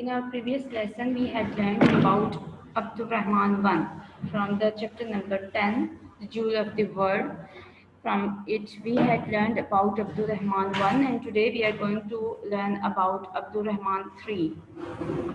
in our previous lesson we had learned about Abdur Rahman 1 from the chapter number 10, the Jewel of the World. From it we had learned about Abdur Rahman 1 and today we are going to learn about Abdur Rahman 3.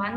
1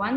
1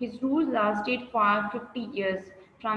His rule lasted for 50 years from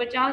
50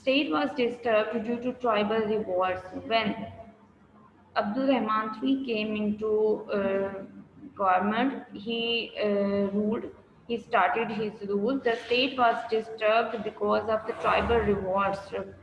State was disturbed due to tribal revolts. When Abdul Rahman III came into government, he started his rule. The state was disturbed because of the tribal revolts.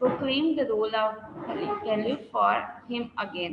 Proclaimed the role of caliph for him again.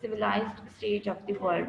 civilized state of the world.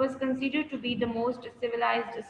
was considered to be the most civilized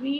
3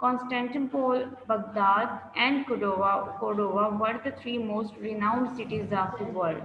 Constantinople, Baghdad and Cordova were the 3 most renowned cities of the world.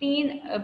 3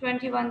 21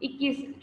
21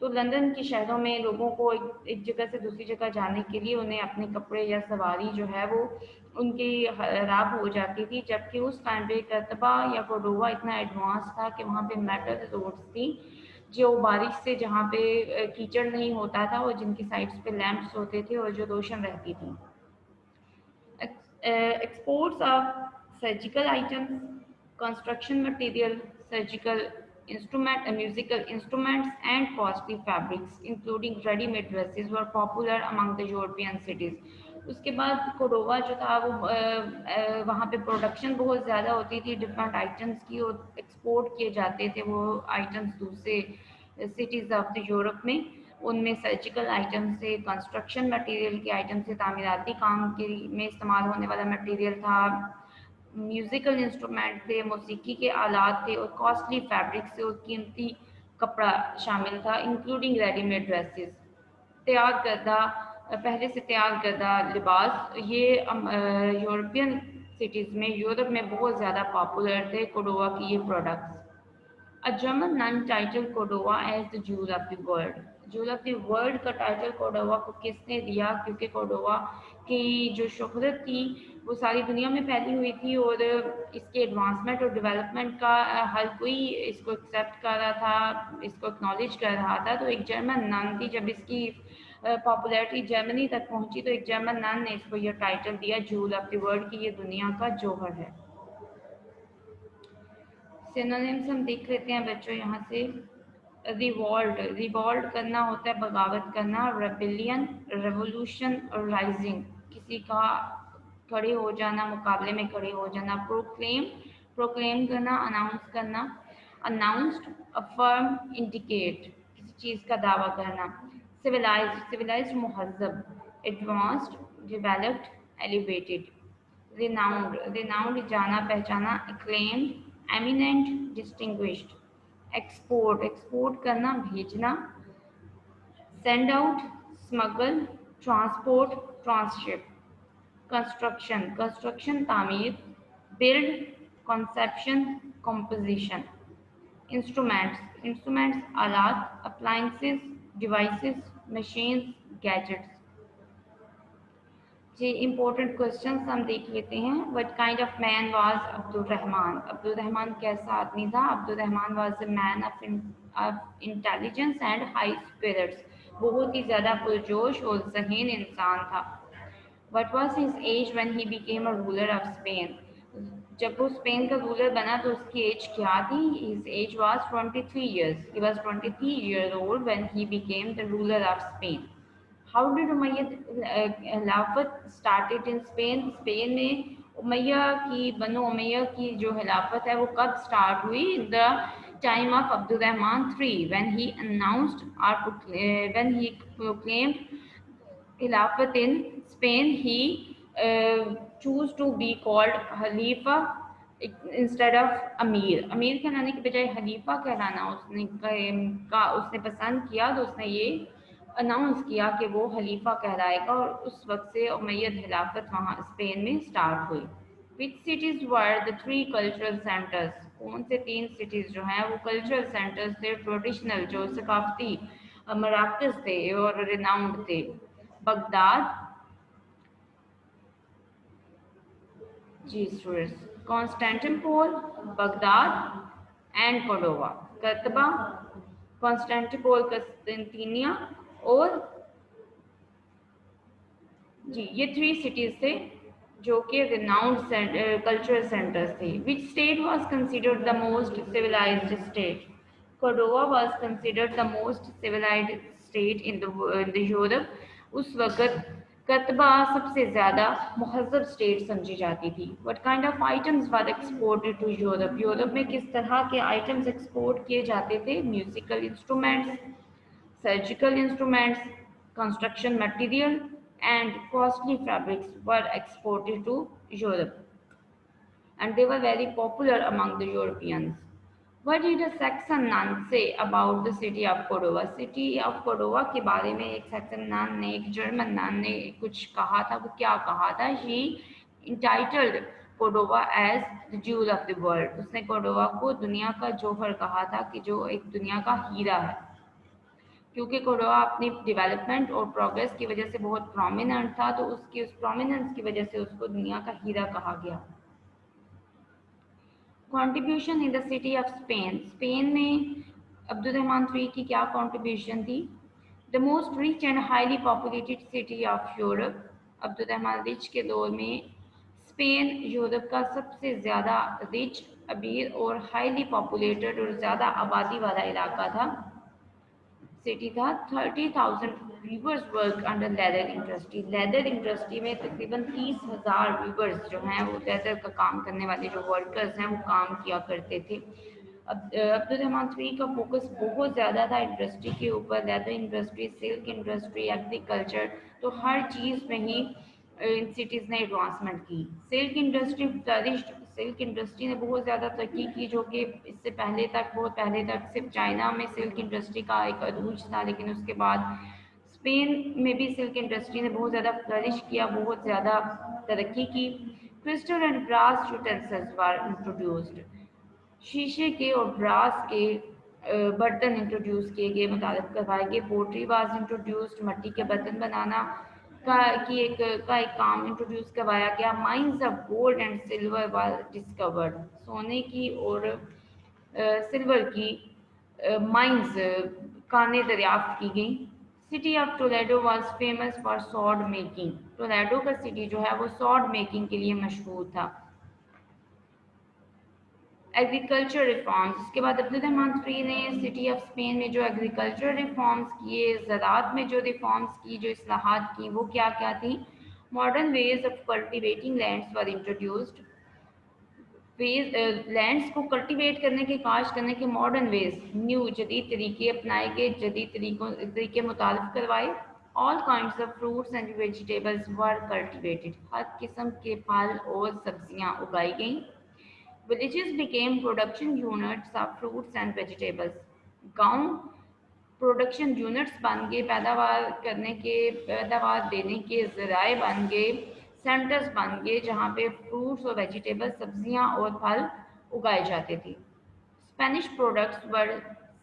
تو London کے شہروں میں لوگوں کو ایک جگہ سے دوسری جگہ جانے کے لیے انہیں اپنے کپڑے یا سواری جو ہے وہ ان کی خراب ہو جاتی تھی، جبکہ اس ٹائم پہ کرتبہ یا کوڈووا اتنا ایڈوانس تھا کہ وہاں پہ میٹل روڈس تھی جو بارش سے جہاں پہ کیچڑ نہیں ہوتا تھا اور جن کی سائڈس پہ لیمپس ہوتے تھے اور جو روشن رہتی تھی. Exports of surgical items, construction material, surgical musical instruments, and costly fabrics, including ready-made dresses, were popular among the European cities. اس کے بعد کوڈووا جو تھا وہ وہاں پہ پروڈکشن بہت زیادہ ہوتی تھی ڈفرینٹ آئٹمس کی، اور ایکسپورٹ کیے جاتے تھے وہ آئٹمس دوسرے سٹیز آف دی یورپ میں. ان میں سرجیکل آئٹم سے، کنسٹرکشن مٹیریل کے آئٹم سے، تعمیراتی کام کے میں استعمال ہونے والا مٹیریل تھا، میوزیکل انسٹرومنٹ تھے، موسیقی کے آلات تھے، اور کاسٹلی فیبرک سے اور قیمتی کپڑا شامل تھا، انکلوڈنگ ریڈی میڈ ڈریسز، تیار کردہ پہلے سے تیار کردہ لباس. یہ یورپین سٹیز میں، یورپ میں بہت زیادہ پاپولر تھے کوڈووا کی یہ products. A German nun titled Cordova as the Jewel of the World. جول آف دی ورلڈ کا ٹائٹل کوڈووا کو کس نے دیا؟ کیونکہ کوڈووا کی جو شہرت تھی وہ ساری دنیا میں پھیلی ہوئی تھی، اور اس کے ایڈوانسمنٹ اور ڈیولپمنٹ کا ہر کوئی اس کو ایکسیپٹ کر رہا تھا، اس کو اکنالج کر رہا تھا. تو ایک جرمن نن تھی، جب اس کی پاپولیرٹی جرمنی تک پہنچی تو ایک جرمن نن نے اس کو یہ ٹائٹل دیا جول آف دی ورلڈ، کی یہ دنیا کا جوہر ہے. سینونیمز ہم دیکھ لیتے ہیں بچوں یہاں سے. ریوالٹ کرنا ہوتا ہے بغاوت کرنا، ریبیلین ریولوشن اور رائزنگ کسی کا کھڑے ہو جانا، مقابلے میں کھڑے ہو جانا. پروکلیم کرنا، اناؤنس کرنا. اناؤنسڈ افرم انڈیکیٹ کسی چیز کا دعویٰ کرنا. سویلائزڈ مہذب. Advanced developed elevated. ریناؤنڈ جانا پہچانا. اکلیمڈ ایمیننٹ ڈسٹنگوشڈ. ایکسپورٹ کرنا بھیجنا. Send out smuggle transport transship. Construction تعمیر. Build conception composition. انسٹرومنٹس آلات. Appliances devices machines gadgets. جی امپورٹنٹ کوشچنس ہم دیکھ لیتے ہیں. What kind of man was Abd al-Rahman? Abd al-Rahman کیسا آدمی تھا؟ Abd al-Rahman was a man of intelligence and high spirits. بہت ہی زیادہ پرجوش اور ذہین انسان تھا. What was his age when he became a ruler of Spain? جب وہ اسپین کا رولر بنا تو اس کی ایج کیا تھی؟ His age was 23 years. He was 23 years old when he became the ruler of Spain. How did خلافت started in Spain? Spain میں امیہ کی بنو امیہ کی جو خلافت ہے وہ کب اسٹارٹ ہوئی؟ the time of عبد الرحمن III when he announced when he proclaimed خلافت in Spain. He chose to be called خلیفہ انسٹیڈ آف امیر. امیر کہلانے کے بجائے خلیفہ کہلانا اس نے پسند کیا، تو اس نے یہ اناؤنس کیا کہ وہ خلیفہ کہلائے گا، اور اس وقت سے امید خلافت وہاں اسپین میں اسٹارٹ ہوئی. وچ سٹیز ور دا 3 کلچرل سینٹرز؟ کون سے 3 سٹیز جو ہیں وہ کلچرل سینٹرز تھے، ٹریڈیشنل جو ثقافتی مراکز تھے اور ریناؤنڈ تھے؟ بغداد، جی students, Constantinople, Baghdad and Cordova. کرتبہ، کانسٹینٹنپول قسطنطنیہ، اور جی یہ 3 سٹیز تھے جو کہ ریناؤنڈ کلچرل سینٹرز تھے. Which state was considered the most civilised state? Cordova was considered the most civilised state in the Europe. اس وقت کرتبہ سب سے زیادہ مہذب اسٹیٹ سمجھی جاتی تھی. What kind of items were exported to Europe? Europe میں کس طرح کے آئٹمس ایکسپورٹ کیے جاتے تھے؟ Musical instruments, surgical instruments, construction material and costly fabrics were exported to Europe, and they were very popular among the Europeans. What did a Saxon nun say about the city of Cordova? City of Cordova کے بارے میں ایک Saxon naan نے، ایک German naan نے کچھ کہا تھا. وہ کیا کہا تھا؟ She entitled Cordova as the jewel of the world. اس نے کوڈووا کو دنیا کا جوہر کہا تھا، کہ جو ایک دنیا کا ہیرا ہے. کیونکہ کورڈوبا اپنی ڈیولپمنٹ اور پروگریس کی وجہ سے بہت پرومیننٹ تھا، تو اس پرومیننس کی وجہ سے اس کو دنیا کا ہیرا کہا گیا۔ Contribution in the city of Spain میں عبد الرحمن III کی کیا کنٹریبیوشن تھی؟ The most rich and highly populated city of Europe, Abdur Rahman rich کے دور میں اسپین یورپ کا سب سے زیادہ رچ، امیر اور ہائیلی پاپولیٹڈ اور زیادہ آبادی والا علاقہ تھا، سٹی تھا۔ 30,000 viewers work under leather industry, leather industry میں تقریباً 30,000 ویورز جو ہیں وہ لیدر کا کام کرنے والے جو ورکرز ہیں وہ کام کیا کرتے تھے۔ عبد الرحمن III کا فوکس بہت زیادہ تھا انڈسٹری کے اوپر، leather industry, silk industry, agriculture, تو ہر چیز میں ہی ان سٹیز نے ایڈوانسمنٹ کی۔ Silk industry flourished, silk industry نے بہت زیادہ ترقی کی، جو کہ اس سے پہلے تک بہت پہلے تک صرف چائنا میں سلک انڈسٹری کا ایک عروج تھا، لیکن اس کے بعد اسپین میں بھی سلک انڈسٹری نے بہت زیادہ فلرش کیا، بہت زیادہ ترقی کی۔ Crystal and brass utensils were introduced, شیشے کے اور براس کے برتن انٹروڈیوس کیے گئے، متعارف کروائے گئے۔ پوٹری واز انٹروڈیوسڈ، مٹی کے برتن بنانا کا ایک کام انٹروڈیوس کروایا گیا۔ Mines of gold and silver were discovered, سونے کی اور سلور کی مائنز کانیں دریافت کی گئیں۔ City of Toledo was famous for sword making, Toledo کا سٹی جو ہے وہ سوڈ میکنگ کے لیے مشہور تھا۔ ایگریکلچر ریفارمز، اس کے بعد عبد الرحمن III نے سٹی آف اسپین میں جو ایگریکلچر ریفارمز کیے، زراعت میں جو ریفارمز کی، جو اصلاحات کی، وہ کیا کیا تھیں؟ Modern ways of cultivating lands were introduced, lands کو کلٹیویٹ کرنے کے، کاشت کرنے کے ماڈرن ویز، نیو جدید طریقے اپنائے گئے، جدید طریقے متعارف کروائے۔ All kinds of fruits and vegetables were cultivated, ہر قسم کے پھل اور سبزیاں اگائی گئیں۔ Villages became production units of fruits and vegetables، گاؤں پروڈکشن یونٹس بن گئے، پیداوار دینے کے ذرائع بن گئے، سینٹرز بن گئے جہاں پہ فروٹس اور ویجیٹیبل، سبزیاں اور پھل اگائے جاتے تھے۔ Spanish products were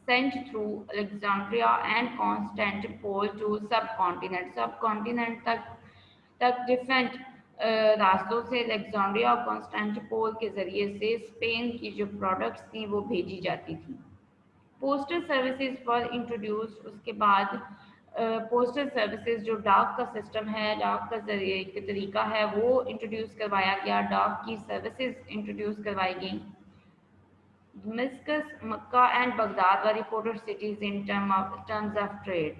sent through Alexandria and Constantinople to subcontinent تک ڈفرینٹ راستوں سے، الیگزینڈریا اور کانسٹینٹیپول کے ذریعے سے اسپین کی جو پروڈکٹس تھیں وہ بھیجی جاتی تھیں۔ پوسٹل سروسز فار انٹروڈیوسڈ، اس کے بعد پوسٹل سروسز جو ڈاک کا سسٹم ہے، ڈاک کا طریقہ ہے، وہ انٹروڈیوس کروایا گیا، ڈاک کی سروسز انٹروڈیوس کروائی گئیں۔ دمشق، Makkah and Baghdad were important cities in terms of trade،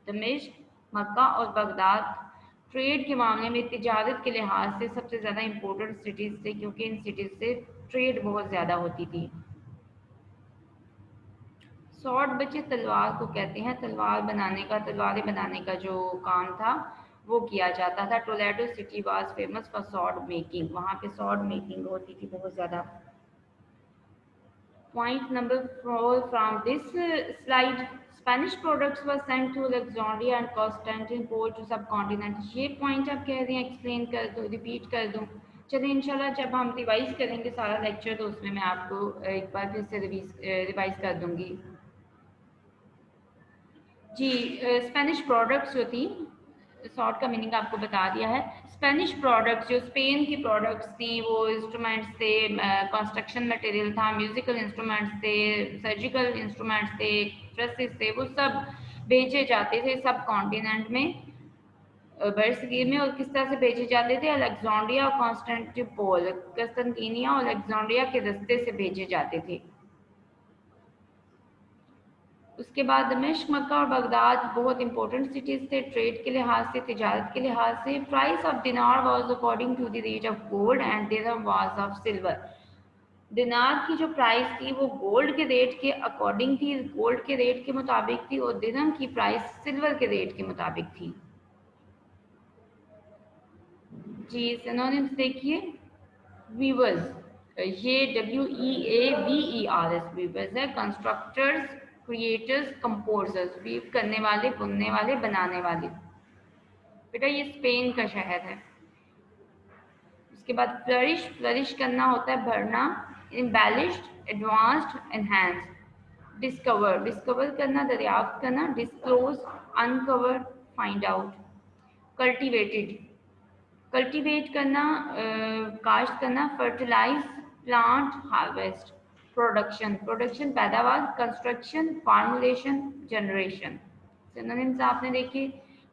دمشق، مکہ اور بغداد ٹریڈ کے معاملے میں، تجارت کے لحاظ سے سب سے زیادہ امپورٹنٹ سٹیز تھے، کیونکہ ان سٹیز سے ٹریڈ بہت زیادہ ہوتی تھی۔ سوڈ بچے تلوار کو کہتے ہیں، تلواریں بنانے کا جو کام تھا وہ کیا جاتا تھا۔ Toledo city was famous for sword making, وہاں پہ سوڈ میکنگ ہوتی تھی بہت زیادہ۔ Point number 4 from this slide، Spanish products were sent to Alexandria and Constantinople to subcontinent، یہ پوائنٹ آپ کہہ رہے ہیں ایکسپلین کر دوں، ریپیٹ کر دوں؟ چلیں انشاءاللہ جب ہم ریوائز کریں گے سارا لیکچر تو اس میں آپ کو ایک بار پھر سے ریوائز کر دوں گی۔ جی، اسپینش پروڈکٹس جو تھیں، سارٹ کا میننگ آپ کو بتا دیا ہے۔ اسپینش پروڈکٹس جو اسپین کی پروڈکٹس تھیں وہ انسٹرومنٹس تھے، کنسٹرکشن مٹیریل تھا، میوزیکل انسٹرومنٹس تھے، سرجیکل انسٹرومنٹس تھے، ڈریسز تھے، وہ سب بیچے جاتے تھے سب کانٹیننٹ میں، برصغیر میں۔ اور کس طرح سے بیچے جاتے تھے؟ الیگزینڈریا اور کانسٹینٹیپول، قسطنطنیہ اور الیگزینڈریا کے رستے سے بھیجے جاتے تھے۔ اس کے بعد دمشق، مکہ اور بغداد بہت امپورٹنٹ سٹیز تھے ٹریڈ کے لحاظ سے، تجارت کے لحاظ سے۔ Price of dinar was according to the rate of gold and dirham was of silver, dinar کی جو پرائس تھی وہ گولڈ کے ریٹ کے اکارڈنگ تھی، گولڈ کے ریٹ کے مطابق تھی، اور درہم کی پرائس سلور کے ریٹ کے مطابق تھی۔ جی سینونیمز دیکھیے، ویورز، یہ WEAVERS ویورز ہے، کنسٹرکٹرز، کریٹرز، کمپوزرز، ویو کرنے والے، بننے والے، بنانے والے۔ بیٹا یہ اسپین کا شہر ہے۔ اس کے بعد فلرش کرنا ہوتا ہے بھرنا، embellished, advanced, enhanced. Discover, discover کرنا دریافت کرنا، disclose uncover find out, cultivated cultivate کرنا کاشت کرنا، fertilise plant harvest, production production پیداوار، کنسٹرکشن فارمولیشن جنریشن۔ سینونیمز آپ نے دیکھے۔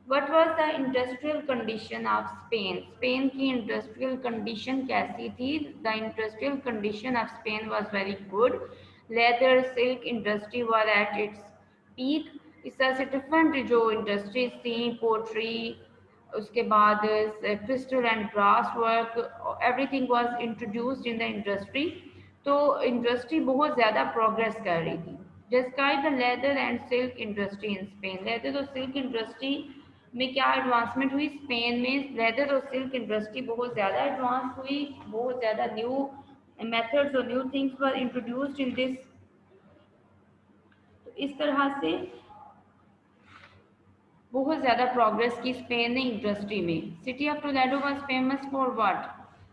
What was the industrial condition of Spain, Spain کی انڈسٹریل کنڈیشن کیسی تھی؟ The industrial condition of Spain was very good, leather silk industry was at its peak. اس طرح سے ڈفرنٹ جو انڈسٹریز تھیں، پوٹری، اس کے بعد crystal and brass work, everything was introduced in the industry, تو انڈسٹری بہت زیادہ پروگریس کر رہی تھی۔ Describe the leather and silk industry in Spain, leather اور سلک انڈسٹری میں کیا ایڈوانسمنٹ ہوئی؟ اسپین میں لیدر اور سلک انڈسٹری بہت زیادہ ایڈوانس ہوئی، بہت زیادہ نیو میتھڈز اور new things were introduced in this. تو اس طرح سے بہت زیادہ پروگریس کی اسپین نے انڈسٹری میں۔ City of Toledo was famous for what?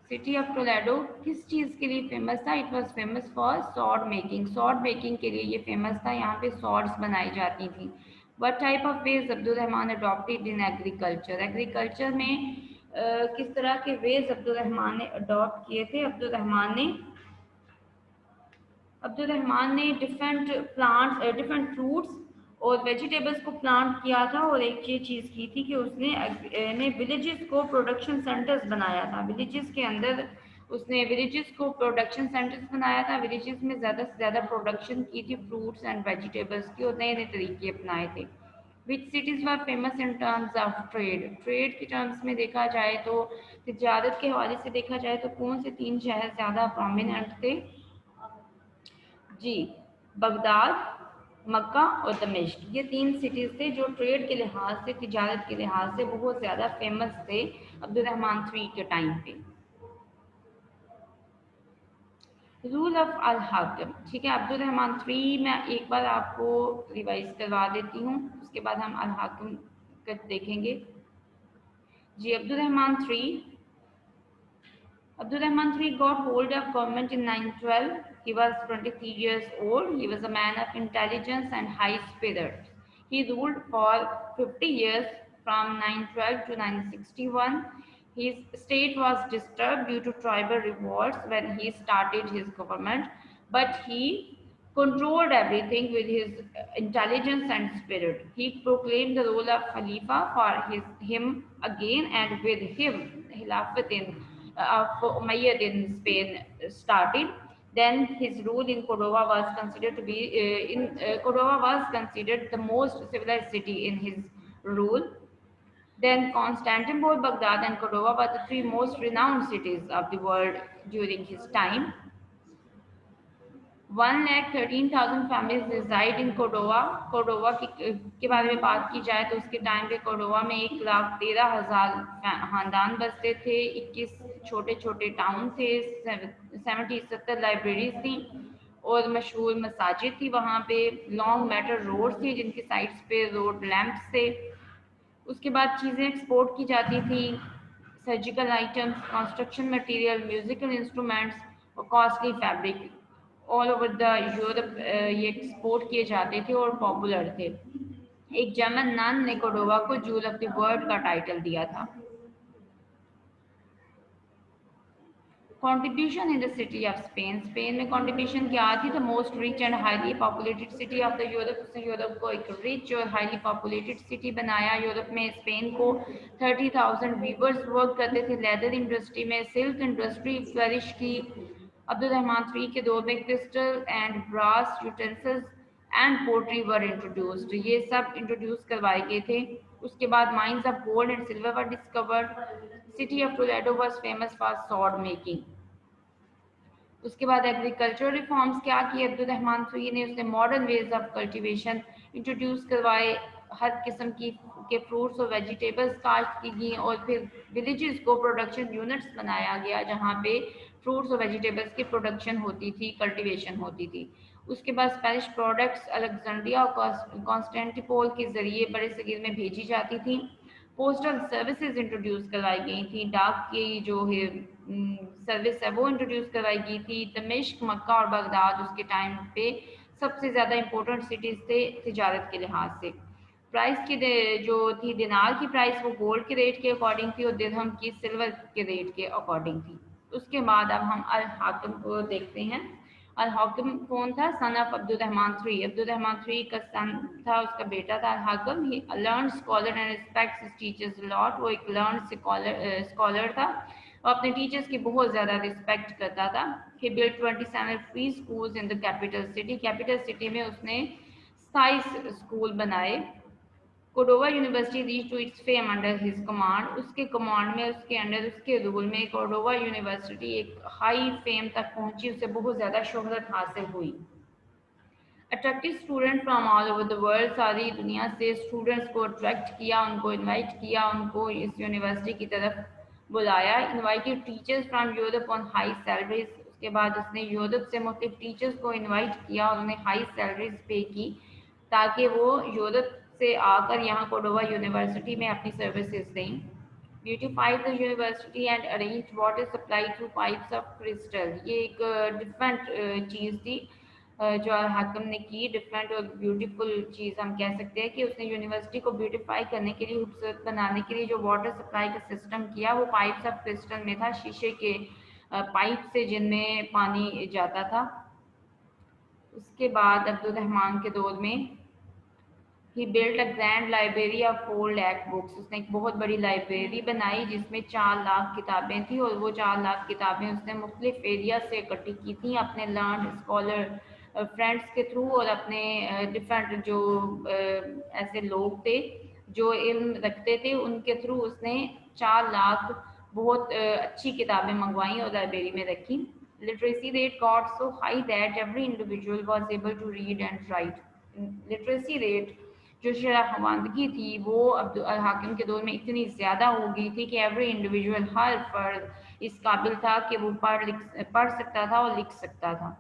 City of Toledo کس چیز کے لیے فیمس تھا؟ It was famous for sword making, sword making کے لیے یہ فیمس تھا، یہاں پہ سارڈس بنائی جاتی تھیں۔ وٹ ٹائپ آف ویز عبد الرحمن اڈاپٹیڈ ان ایگریکلچر، ایگریکلچر میں کس طرح کے ویز عبد الرحمن نے اڈاپٹ کیے تھے؟ عبد الرحمن نے ڈفرینٹ پلانٹس، ڈفرینٹ فروٹس اور ویجیٹیبلس کو پلانٹ کیا تھا، اور ایک یہ چیز کی تھی کہ اس نے ولیجز کو پروڈکشن سینٹرز بنایا تھا، ولیجز کے اندر اس نے ولیجز کو پروڈکشن سینٹرز بنایا تھا، ولیجز میں زیادہ سے زیادہ پروڈکشن کی تھی فروٹس اینڈ ویجیٹیبلس کی، اور نئے نئے طریقے اپنائے تھے۔ Which cities were famous in terms of trade, trade کے ٹرمز میں دیکھا جائے تو تجارت کے حوالے سے دیکھا جائے تو کون سے 3 شہر زیادہ پرومیننٹ تھے؟ جی، بغداد، مکہ اور دمشق، یہ 3 سٹیز تھے جو ٹریڈ کے لحاظ سے، تجارت کے لحاظ سے بہت زیادہ فیمس تھے عبد الرحمن III کے ٹائم پہ۔ رول آف الحاکم، ٹھیک ہے، عبد الرحمن III میں ایک بار آپ کو ریوائز کروا دیتی ہوں، اس کے بعد ہم الحاکم کا دیکھیں گے۔ جی، عبد الرحمن III got hold of government in 912. He was 23 years old. He was a man of intelligence and high spirit. He ruled for 50 years from 912 to 961. His state was disturbed due to tribal revolts when he started his government, but he controlled everything with his intelligence and spirit. He proclaimed the role of Khalifa for him again, and with him, Khilafat of Umayyad in Spain started. Then his rule in Cordova was considered to be Cordova was considered the most civilized city in his rule. Then Constantinople, Baghdad, and Cordova were the 3 most renowned cities of the world during his time. 1,13,000 families reside in Cordova. Cordova کے بارے میں بات کی جائے تو اس کے time پہ کوڈووا میں 1,13,000 خاندان بستے تھے، 21 چھوٹے چھوٹے ٹاؤن تھے، 70 لائبریریز تھیں اور مشہور مساجد تھی وہاں پہ، لانگ میٹر روڈ تھی جن کی سائڈس پہ روڈ لیمپس تھے۔ اس کے بعد چیزیں ایکسپورٹ کی جاتی تھیں، surgical items, construction material, musical instruments اور costly fabric all over the Europe یہ ایکسپورٹ کیے جاتے تھے اور پاپولر تھے۔ ایک جرمن نن نے کوڈووا کو جول آف دی ورلڈ کا ٹائٹل دیا تھا۔ Contribution in the city of Spain. Spain میں contribution کیا تھی؟ The most rich and highly populated city of the Europe. اس نے یورپ کو ایک rich اور highly populated city بنایا۔ یورپ میں اسپین کو 30,000 weavers work کرتے تھے لیدر انڈسٹری میں، سلک انڈسٹری فلرش کی۔ عبد الرحمن III کے دور میں crystal and brass utensils and pottery were introduced, یہ سب انٹروڈیوس کروائے گئے تھے۔ اس کے بعد mines of gold and silver were discovered. City of Toledo was famous for sword making. اس کے بعد ایگریکلچرل ریفارمز کیا کیے عبد الرحمن III نے؟ اس نے modern ways of cultivation introduce کروائے، ہر قسم کے فروٹس اور ویجیٹیبلس کاشت کی گئیں، اور پھر ولیجز کو پروڈکشن یونٹس بنایا گیا جہاں پہ فروٹس اور ویجیٹیبلس کی پروڈکشن ہوتی تھی، کلٹیویشن ہوتی تھی۔ اس کے بعد اسپینش پروڈکٹس الیگزینڈریا اور کانسٹینٹیپول کے ذریعے بڑے صغیر میں بھیجی جاتی تھیں۔ پوسٹل سروسز انٹروڈیوس کرائی گئی تھیں، ڈاک کی جو ہے سروس ہے وہ انٹروڈیوس کرائی گئی تھی۔ دمشق، مکہ اور بغداد اس کے ٹائم پہ سب سے زیادہ امپورٹنٹ سٹیز تھے تجارت کے لحاظ سے. پرائس کی جو تھی دینار کی پرائس وہ گولڈ کے ریٹ کے اکارڈنگ تھی اور درہم کی سلور کے ریٹ کے اکارڈنگ تھی. اس کے بعد اب ہم الحاکم کو دیکھتے ہیں. الحاکم کون تھا؟ سن آف عبد الرحمن III. عبد الرحمن III کا سن تھا، اس کا بیٹا تھا al-Hakam. He learned scholar and respects his teachers lot. وہ ایک لرنڈ اسکالر تھا اور اپنے ٹیچرز کی بہت زیادہ رسپیکٹ کرتا تھا. He built 27 free schools in the capital city. Capital city میں اس نے 27 اسکول بنائے. Cordova university reach to its fame under his command. اس کے کمانڈ میں، اس کے انڈر، اس کے رول میں کوڈووا یونیورسٹی ایک ہائی فیم تک پہنچی، اسے بہت زیادہ شہرت حاصل ہوئی. Attractive student from all over the world. ساری دنیا سے اسٹوڈنٹس کو اٹریکٹ کیا، ان کو انوائٹ کیا، ان کو اس یونیورسٹی کی طرف بلایا. Invited teachers from Europe on high salaries. اس کے بعد اس نے یورپ سے مختلف ٹیچرز کو انوائٹ کیا اور انہیں ہائی سیلریز پے کی تاکہ وہ یورپ سے آ کر یہاں کوڈووا یونیورسٹی میں اپنی سروسز دیں. Beautified the university and arrange water supply through pipes of crystal. یہ ایک ڈفرینٹ چیز تھی جو الحاکم نے کی. ڈفرینٹ اور بیوٹیفل چیز ہم کہہ سکتے ہیں کہ اس نے یونیورسٹی کو بیوٹیفائی کرنے کے لیے، خوبصورت بنانے کے لیے جو واٹر سپلائی کا سسٹم کیا وہ پائپس آف کرسٹل میں تھا، شیشے کے پائپ سے جن میں پانی جاتا تھا. اس کے بعد عبد الرحمن کے دور میں He built a grand library of 4 lakh books. اس نے ایک بہت بڑی لائبریری بنائی جس میں 4 لاکھ کتابیں تھیں اور وہ 4 لاکھ کتابیں اس نے مختلف ایریا سے اکٹھی کی تھیں اپنے لرنڈ اسکالر فرینڈس کے تھرو اور اپنے ڈفرینٹ جو ایسے لوگ تھے جو علم رکھتے تھے ان کے تھرو اس نے 4 لاکھ بہت اچھی کتابیں منگوائیں اور لائبریری میں رکھی. Literacy rate got so high that every individual was able to read and write. Literacy rate جو شرح خواندگی تھی وہ عبد الحاکم کے دور میں اتنی زیادہ ہو گئی تھی کہ ایوری انڈیویجول، ہر فرد اس قابل تھا کہ وہ پڑھ سکتا تھا اور لکھ سکتا تھا.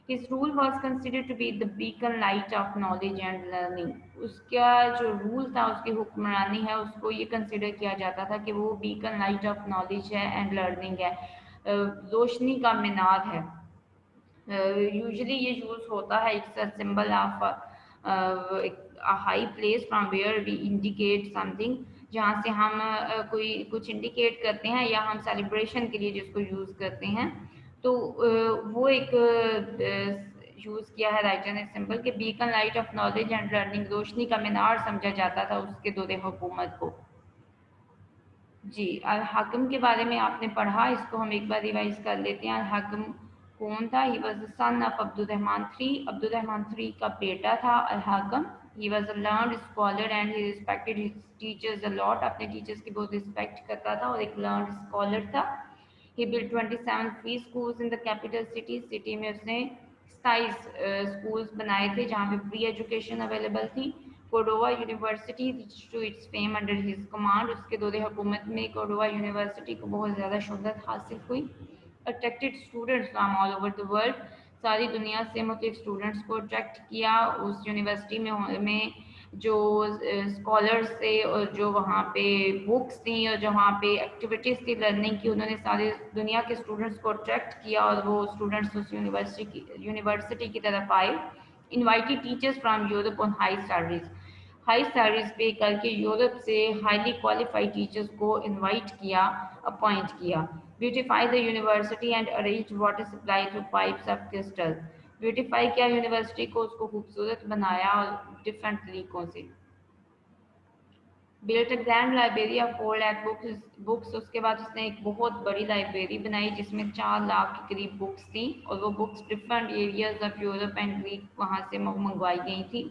His rule was considered to be the beacon light of knowledge and learning. اس کا جو رول تھا، اس کی حکمرانی ہے، اس کو یہ کنسیڈر کیا جاتا تھا کہ وہ بیکن لائٹ آف نالج ہے اینڈ لرننگ ہے، روشنی کا مینار ہے. یوزلی یہ یوز ہوتا ہے it's a symbol of high place from where we indicate something, جہاں سے ہم کوئی کچھ انڈیکیٹ کرتے ہیں یا ہم سیلیبریشن کے لیے جس کو یوز کرتے ہیں. تو وہ ایک یوز کیا ہے رائٹر نے سمبل کہ beacon light of knowledge and learning, روشنی کا مینار سمجھا جاتا تھا اس کے دور حکومت کو. جی، الحاکم کے بارے میں آپ نے پڑھا، اس کو ہم ایک بار ریوائز کر لیتے ہیں. الحاکم کون تھا؟ He was the son of عبد الرحمن III. عبد الرحمن III کا بیٹا تھا al-Hakim. He was a learned scholar and he respected his teachers a lot. اپنے ٹیچرز کی بہت رسپیکٹ کرتا تھا اور ایک learned scholar تھا. He built 27 free schools in the capital city. City میں اس نے 27 اسکولس بنائے تھے جہاں پہ فری ایجوکیشن اویلیبل تھی. Cordova university reached to its fame under his command. اس کے دور حکومت میں کوڈووا یونیورسٹی کو بہت زیادہ شہرت حاصل ہوئی. Attracted students from all over the world. ساری دنیا سے مختلف اسٹوڈنٹس کو اٹریکٹ کیا. اس یونیورسٹی میں جو اسکالرس تھے اور جو وہاں پہ بکس تھیں اور جو وہاں پہ ایکٹیویٹیز تھی لرننگ کی، انہوں نے ساری دنیا کے اسٹوڈنٹس کو اٹریکٹ کیا اور وہ اسٹوڈنٹس اس یونیورسٹی کی طرف آئے. Invited teachers from Europe on high salaries. High salaries pay کر کے یورپ سے ہائیلی کوالیفائڈ ٹیچرز کو انوائٹ کیا، اپوائنٹ کیا. Beautify the university and arrange water supply through pipes of crystal. Beautify کیا یونیورسٹی کو، اس کو خوبصورت بنایا اور ڈفرینٹ طریقوں سے. Built a grand library of 4 lakh books. اس کے بعد اس نے ایک بہت بڑی لائبریری بنائی جس میں 4 لاکھ کے قریب بکس تھیں اور وہ books different areas of Europe and Greek وہاں سے منگوائی گئی تھیں.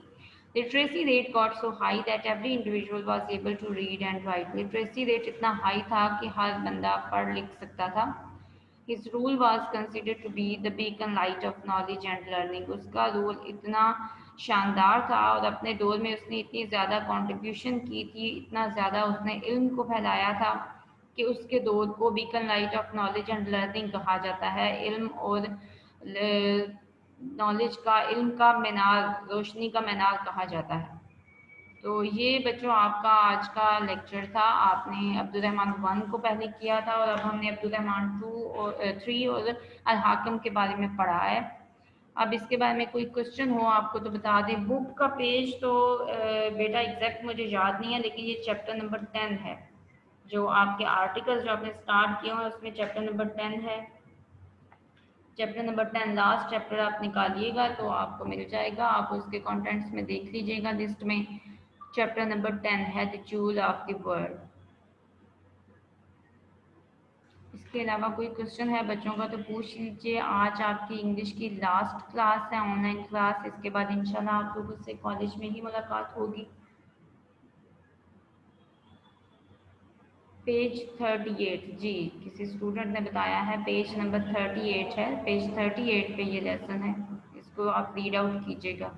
Literacy rate got so high that every individual was able to read and write. Literacy rate اتنا ہائی تھا کہ ہر بندہ پڑھ لکھ سکتا تھا. His rule was considered to be the beacon light of knowledge and learning. اس کا رول اتنا شاندار تھا اور اپنے دور میں اس نے اتنی زیادہ کنٹریبیوشن کی تھی، اتنا زیادہ اس نے علم کو پھیلایا تھا کہ اس کے دور کو beacon light of knowledge and learning کہا جاتا ہے. علم اور نالج کا، علم کا مینار، روشنی کا مینار کہا جاتا ہے. تو یہ بچوں آپ کا آج کا لیکچر تھا. آپ نے عبد الرحمن 1 کو پہلے کیا تھا اور اب ہم نے عبد الرحمن 2 اور 3 اور الحاکم کے بارے میں پڑھا ہے. اب اس کے بارے میں کوئی کوشچن ہو آپ کو تو بتا دیں. بک کا پیج تو بیٹا ایگزیکٹ مجھے یاد نہیں ہے، لیکن یہ چیپٹر نمبر 10 ہے. جو آپ کے آرٹیکل جو آپ نے اسٹارٹ کیے ہیں اس میں چیپٹر نمبر 10 ہے. چیپٹر نمبر 10 لاسٹ چیپٹر آپ نکالیے گا تو آپ کو مل جائے گا. آپ اس کے کانٹینٹس میں دیکھ لیجیے گا لسٹ میں. چیپٹر نمبر 10 ہے دی جول آف دی ورلڈ. اس کے علاوہ کوئی کوشچن ہے بچوں کا تو پوچھ لیجیے. آج آپ کی انگلش کی لاسٹ کلاس ہے، آن لائن کلاس. اس کے بعد انشاءاللہ آپ لوگوں سے کالج میں ہی ملاقات ہوگی. پیج 38 جی کسی اسٹوڈنٹ نے بتایا ہے پیج نمبر 38 ہے. پیج 38 پہ یہ لیسن ہے، اس کو آپ ریڈ آؤٹ کیجیے گا.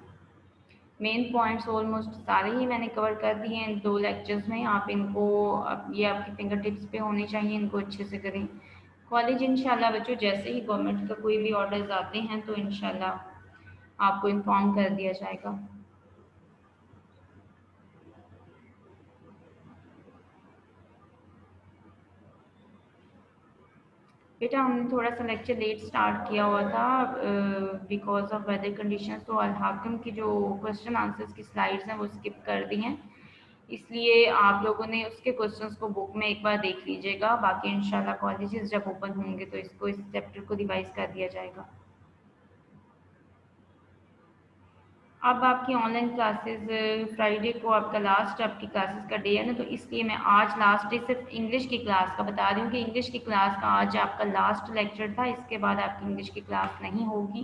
مین پوائنٹس آلموسٹ سارے ہی میں نے کور کر دیے ہیں ان 2 لیکچرز میں. آپ ان کو یہ آپ کے فنگر ٹپس پہ ہونے چاہیے، ان کو اچھے سے کریں. کالج انشاءاللہ بچوں جیسے ہی گورنمنٹ کا کوئی بھی آرڈرز آتے ہیں تو انشاءاللہ آپ کو انفارم کر دیا جائے گا. بیٹا ہم نے تھوڑا سا لیکچر لیٹ سٹارٹ کیا ہوا تھا بیکاز آف ویدر کنڈیشنز. تو الحاکم کی جو کوشچن آنسرز کی سلائڈز ہیں وہ اسکپ کر دی ہیں، اس لیے آپ لوگوں نے اس کے کوشچنس کو بک میں ایک بار دیکھ لیجیے گا. باقی انشاءاللہ کالجز جب اوپن ہوں گے تو اس چیپٹر کو ریوائز کر دیا جائے گا. اب آپ کی آن لائن کلاسز فرائیڈے کو آپ کا لاسٹ آپ کی کلاسز کا ڈے ہے نا، تو اس لیے میں آج لاسٹ ڈے صرف انگلش کی کلاس کا بتا رہی ہوں کہ انگلش کی کلاس کا آج آپ کا لاسٹ لیکچر تھا. اس کے بعد آپ کی انگلش کی کلاس نہیں ہوگی.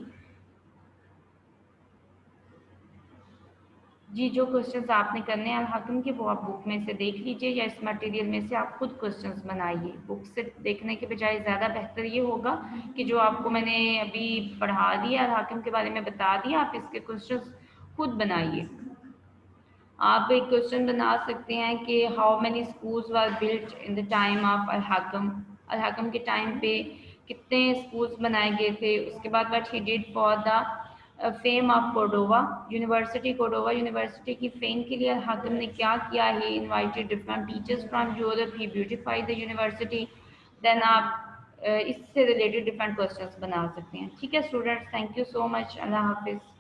جی جو کوشچنس آپ نے کرنے ہیں الحاکم کے وہ آپ بک میں سے دیکھ لیجیے یا اس مٹیریل میں سے آپ خود کوشچنس بنائیے. بک سے دیکھنے کے بجائے زیادہ بہتر یہ ہوگا کہ جو آپ کو میں نے ابھی پڑھا دیا الحاکم کے بارے میں بتا دیا، آپ اس کے کوشچنس خود بنائیے. آپ ایک کوشچن بنا سکتے ہیں کہ how many schools were built in the time of al-Hakam. Al-Hakam کے ٹائم پہ کتنے اسکولز بنائے گئے تھے. اس کے بعد what he did for the fame of Cordova university. Cordova university کی فیم کے لیے الحاکم نے کیا کیا؟ He invited different teachers from Europe, he beautify the university. Then آپ اس سے ریلیٹڈ ڈفرنٹ کوشچنس بنا سکتے ہیں. ٹھیک ہے اسٹوڈنٹس، تھینک یو سو مچ. اللہ حافظ.